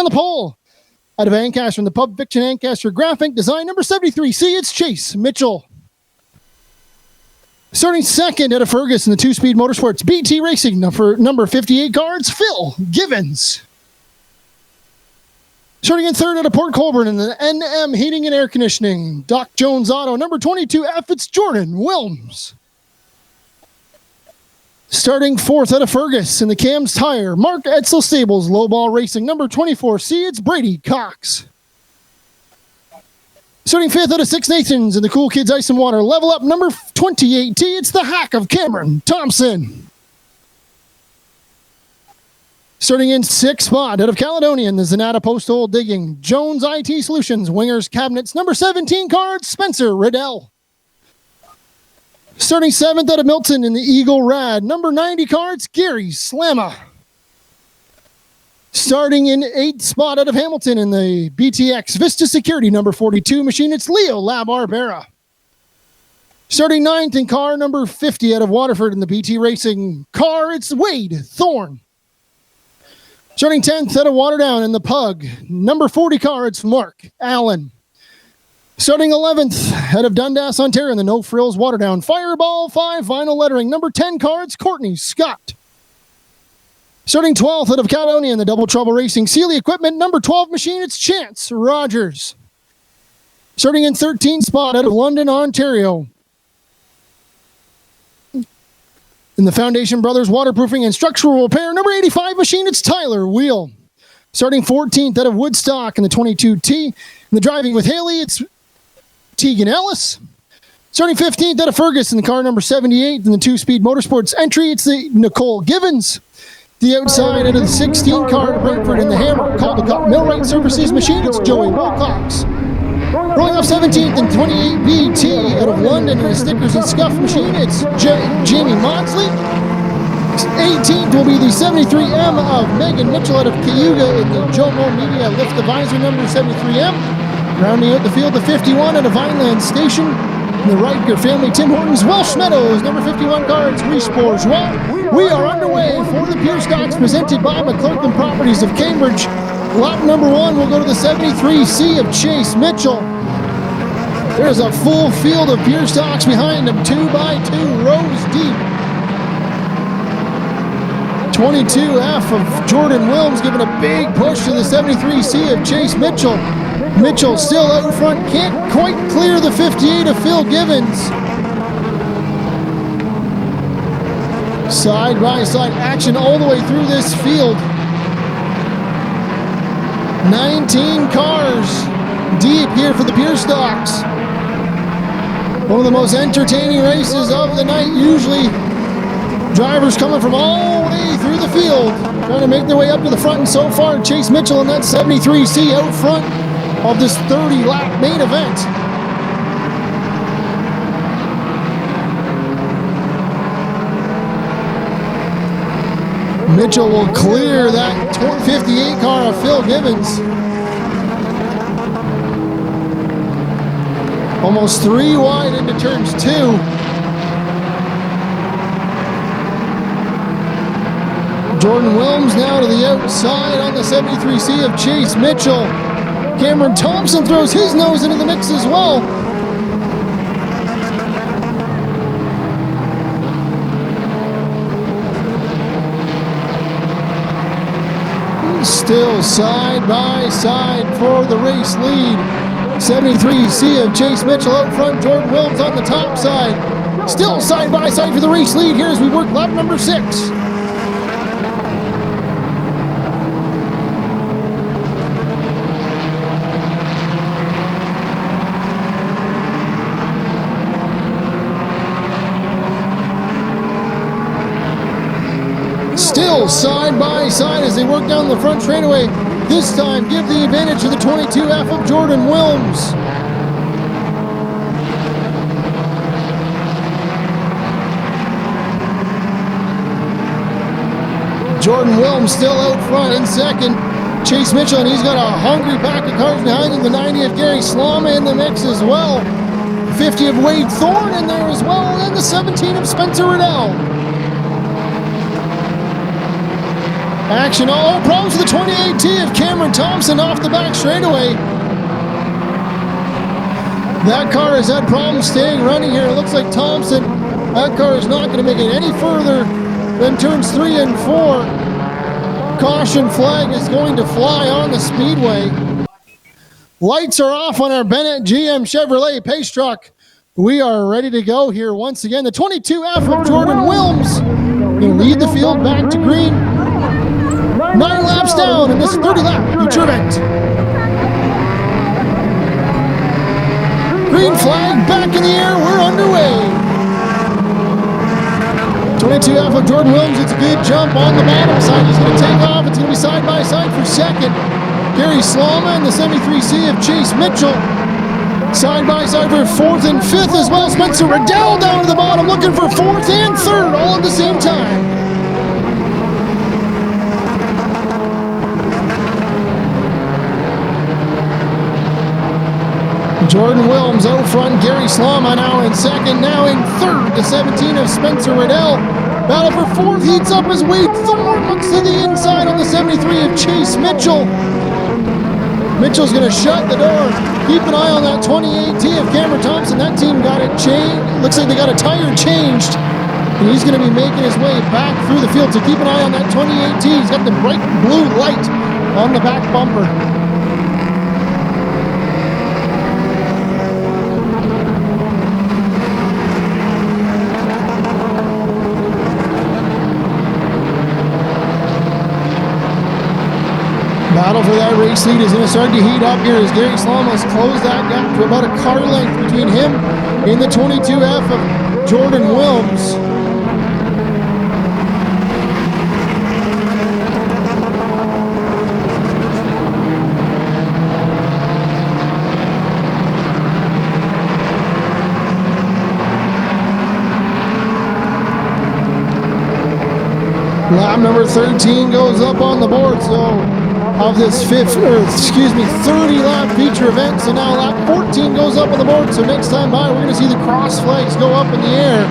on the pole, out of Ancaster in the Pub Fiction Ancaster graphic design, number 73C, it's Chase Mitchell. Starting second out of Fergus in the two-speed motorsports, BT Racing, number 58 cards, Phil Givens. Starting in third out of Port Colborne in the NM Heating and Air Conditioning, Doc Jones Auto, number 22F, it's Jordan Willms. Starting fourth out of Fergus in the Cam's Tire, Mark Edsel Stables, Lowball Racing, number 24C, it's Brady Cox. Starting fifth out of Six Nathans in the Cool Kids Ice and Water, Level Up, number 28T, it's the Hack of Cameron Thompson. Starting in sixth spot out of Caledonian, the Zanata Post Hole Digging, Jones IT Solutions, Wingers Cabinets, number 17 cards, Spencer Riddell. Starting seventh out of Milton in the Eagle Rad, number 90 cards, Gary Slamma. Starting in eighth spot out of Hamilton in the BTX Vista Security, number 42 machine, it's Leo Labarbera. Starting ninth in car number 50 out of Waterford in the BT Racing car, it's Wade Thorne. Starting 10th out of Waterdown in the Pug, number 40 car, it's Mark Allen. Starting 11th out of Dundas, Ontario in the No Frills Waterdown Fireball 5 vinyl lettering, number 10 cards, Courtney Scott. Starting 12th out of Caledonia in the Double Trouble Racing Sealy Equipment, number 12 machine, it's Chance Rogers. Starting in 13th spot out of London, Ontario, in the Foundation Brothers Waterproofing and Structural Repair, number 85 machine, it's Tyler Wheel. Starting 14th out of Woodstock in the 22T, in the Driving with Haley, it's Tegan Ellis. Starting 15th out of Fergus in the car number 78 in the two-speed motorsports entry, it's the Nicole Givens. The outside out of the 16 car to Brentford in the Hammer Caldecott Millwright Services machine, it's Joey Wilcox. Rolling off 17th and 28 BT out of London in the Stickers and Scuff machine, it's Jamie Maudsley. 18th will be the 73M of Megan Mitchell out of Cayuga in the Jomo Media Lift the Visor number 73M. Rounding out the field, the 51 out of Vineland Station. In the Riker family, Tim Hortons, Welsh Meadows, number 51 cards, Reese Bourgeois. We are underway for the Pure Stocks presented by McClurkin Properties of Cambridge. Lot number one will go to the 73C of Chase Mitchell. There's a full field of Pure Stocks behind him, 2 by 2 rows deep. 22F of Jordan Willms giving a big push to the 73C of Chase Mitchell. Mitchell still out front, can't quite clear the 58 of Phil Givens. Side by side action all the way through this field. 19 cars deep here for the Pure Stocks. One of the most entertaining races of the night. Usually drivers coming from all the way through the field trying to make their way up to the front, and so far Chase Mitchell in that 73C out front of this 30-lap main event. Mitchell will clear that 58 car of Phil Givens. Almost 3 wide into turns 2. Jordan Willms now to the outside on the 73C of Chase Mitchell. Cameron Thompson throws his nose into the mix as well. Still side by side for the race lead. 73C of Chase Mitchell out front, Jordan Willms on the top side. Still side by side for the race lead here as we work lap number 6. Still side by side as they work down the front straightaway. This time give the advantage to the 22F of Jordan Willms. Jordan Willms still out front in second. Chase Mitchell, and he's got a hungry pack of cars behind him. The 90 of Gary Slama in the mix as well. 50 of Wade Thorne in there as well, and the 17 of Spencer Riddell. Action. Oh, problems with the 28T of Cameron Thompson off the back straightaway. That car has had problems staying running here. It looks like Thompson, that car is not going to make it any further than turns 3 and 4. Caution flag is going to fly on the speedway. Lights are off on our Bennett GM Chevrolet pace truck. We are ready to go here once again. The 22F of Jordan Willms will lead the field back to green. 9 laps down in this 30-lap feature event. Green flag back in the air. We're underway. 22F of Jordan Willms. It's a good jump on the bottom side. He's going to take off. It's going to be side by side for second. Gary Slama and the 73C of Chase Mitchell. Side by side for fourth and fifth as well. Spencer Riddell down to the bottom looking for fourth and third all at the same time. Jordan Willms out front. Gary Slama now in second. Now in third, the 17 of Spencer Riddell. Battle for fourth heats up as Wade Thorne looks to the inside on the 73 of Chase Mitchell. Mitchell's going to shut the door. Keep an eye on that 28T of Cameron Thompson. That team got it changed. Looks like they got a tire changed. And he's going to be making his way back through the field. So keep an eye on that 28T. He's got the bright blue light on the back bumper. Battle for that race lead is going to start to heat up here as Gary Slama's closed that gap to about a car length between him and the 22F of Jordan Willms. Lap number 13 goes up on the board, so of this 30-lap feature event. So now lap 14 goes up on the board. So next time by, we're going to see the cross flags go up in the air.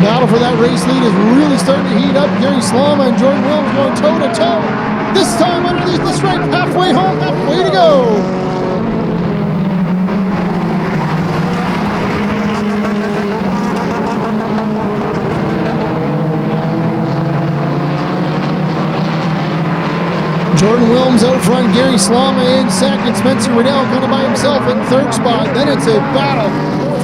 Battle for that race lead is really starting to heat up. Gary Slama and Jordan Willms going toe-to-toe. This time underneath the stripe, halfway home, halfway to go. Jordan Willms out front, Gary Slama in second, Spencer Riddell kind of by himself in third spot. Then it's a battle,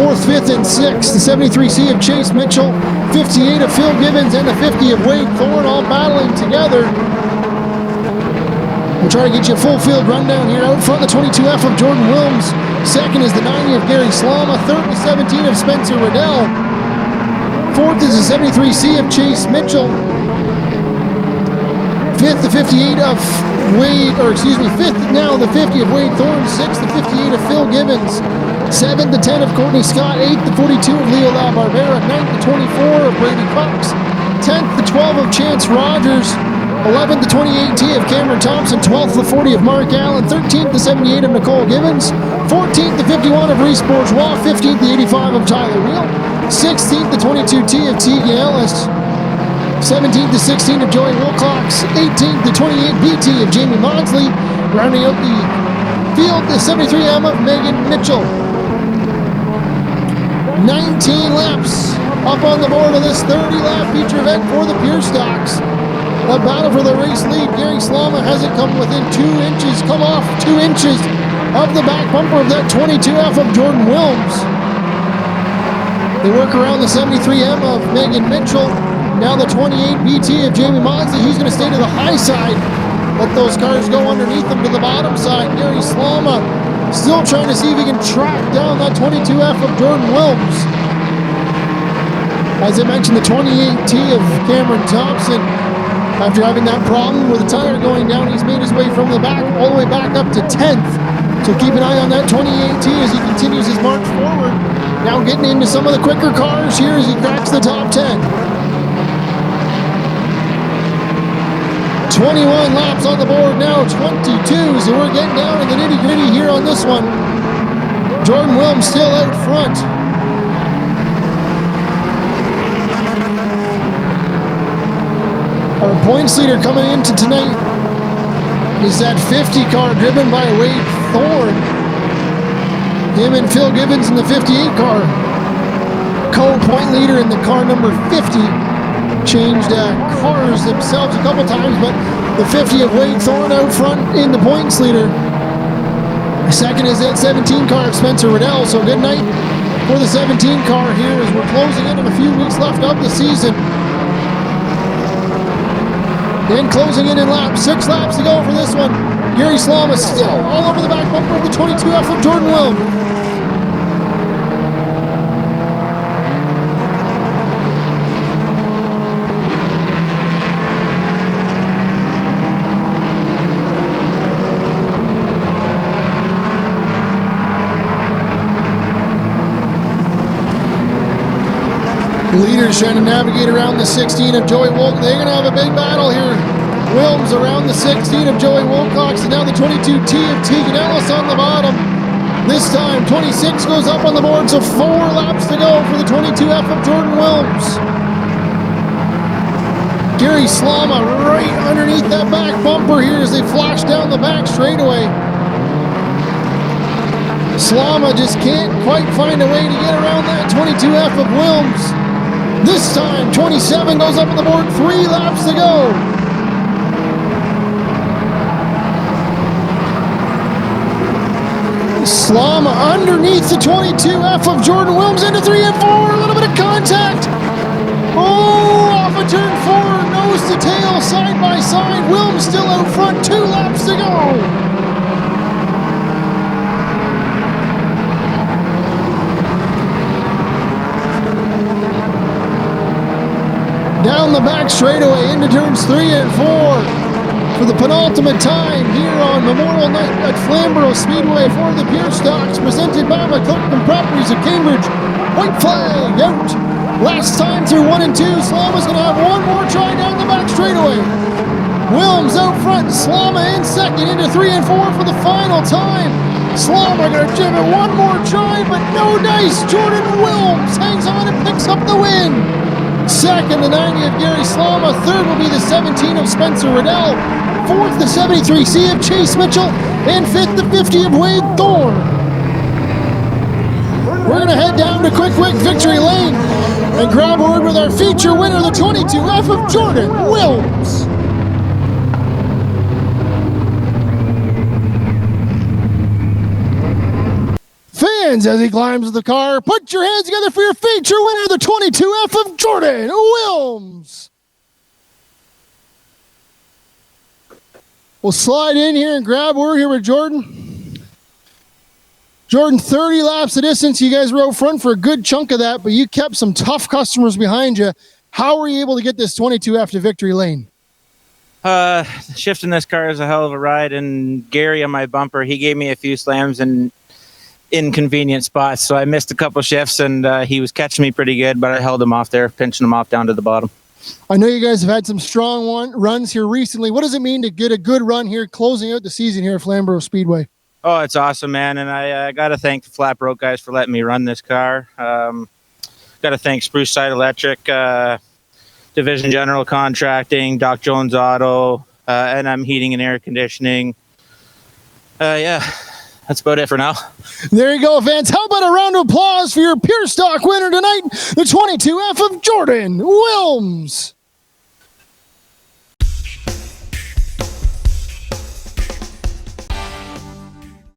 fourth, fifth, and sixth. The 73C of Chase Mitchell, 58 of Phil Gibbons, and the 50 of Wade Thorne all battling together. We'll try to get you a full field rundown here. Out front, the 22F of Jordan Willms. Second is the 90 of Gary Slama. Third, the 17 of Spencer Riddell. Fourth is the 73C of Chase Mitchell. Fifth, the 58 of fifth now the 50 of Wade Thorne. Sixth, the 58 of Phil Gibbons. Seventh, the 10 of Courtney Scott. Eighth, the 42 of Leo LaBarbera. Ninth, the 24 of Brady Cox. 10th, the 12 of Chance Rogers. 11th, the 28T of Cameron Thompson. 12th, the 40 of Mark Allen. 13th, the 78 of Nicole Gibbons. 14th, the 51 of Reese Bourgeois. 15th, the 85 of Tyler Wheel. 16th, the 22T of Tegan Ellis. 17th to 16th of Joey Wilcox, 18th to 28 BT of Jamie Maudsley, rounding out the field, the 73M of Megan Mitchell. 19 laps up on the board of this 30-lap feature event for the Pure Stocks. The battle for the race lead, Gary Slama hasn't come within 2 inches, come off 2 inches of the back bumper of that 22F of Jordan Willms. They work around the 73M of Megan Mitchell. Now the 28 BT of Jamie Maudsley, he's going to stay to the high side. Let those cars go underneath him to the bottom side. Gary Slama still trying to see if he can track down that 22F of Jordan Willms. As I mentioned, the 28T of Cameron Thompson, after having that problem with the tire going down, he's made his way from the back all the way back up to 10th. So keep an eye on that 28T as he continues his march forward. Now getting into some of the quicker cars here as he cracks the top 10. 21 laps on the board now, 22, so we're getting down to the nitty-gritty here on this one. Jordan Willms still out front. Our points leader coming into tonight is that 50 car driven by Wade Thorne. Him and Phil Gibbons in the 58 car. Co-point leader in the car number 50. Changed cars themselves a couple times, but the 50 of Wade Thorne out front in the points leader. Second is that 17 car of Spencer Riddell. So good night for the 17 car here as we're closing in on a few weeks left of the season. And closing in lap, 6 laps to go for this one. Gary Slama still all over the back bumper of the 22F of Jordan Willms. Leaders trying to navigate around the 16 of Joey Wilcox. They're going to have a big battle here. Willms around the 16 of Joey Wilcox, and now the 22T of Tegan Ellis on the bottom. This time, 26 goes up on the board, so 4 laps to go for the 22F of Jordan Willms. Gary Slama right underneath that back bumper here as they flash down the back straightaway. Slama just can't quite find a way to get around that 22F of Willms. This time, 27 goes up on the board, 3 laps to go. Slama underneath the 22F of Jordan Willms into 3 and 4, a little bit of contact. Oh, off of turn 4, nose to tail, side by side. Willms still out front, 2 laps to go. Down the back straightaway into turns 3 and 4 for the penultimate time here on Memorial Night at Flamboro Speedway for the Pure Stocks, presented by McClurkin Properties of Cambridge. White flag out. Last time through 1 and 2. Slama's going to have one more try down the back straightaway. Willms out front, Slama in second into 3 and 4 for the final time. Slama going to give it one more try, but no dice. Jordan Willms hangs on and picks up the win. Second, the 90 of Gary Slama. Third will be the 17 of Spencer Riddell. Fourth, the 73C of Chase Mitchell. And fifth, the 50 of Wade Thorne. We're going to head down to Quick Victory Lane and grab word with our feature winner, the 22F of Jordan Willms. Fans, as he climbs the car, put your hands together for your feature winner, the 22F of Jordan Willms. We'll slide in here and grab word here with Jordan. Jordan, 30 laps of distance. You guys were out front for a good chunk of that, but you kept some tough customers behind you. How were you able to get this 22F to victory lane? Shifting this car is a hell of a ride, and Gary on my bumper, he gave me a few slams and inconvenient spots, so I missed a couple shifts, and he was catching me pretty good, but I held him off there, pinching him off down to the bottom. I know you guys have had some strong runs here recently. What does it mean to get a good run here, closing out the season here at Flamboro Speedway? Oh, it's awesome, man, and I got to thank the Flat Broke guys for letting me run this car. Got to thank Spruce Side Electric, Division General Contracting, Doc Jones Auto, and I'm Heating and Air Conditioning. Yeah. That's about it for now. There you go, fans. How about a round of applause for your Pure Stock winner tonight, the 22F of Jordan Willms.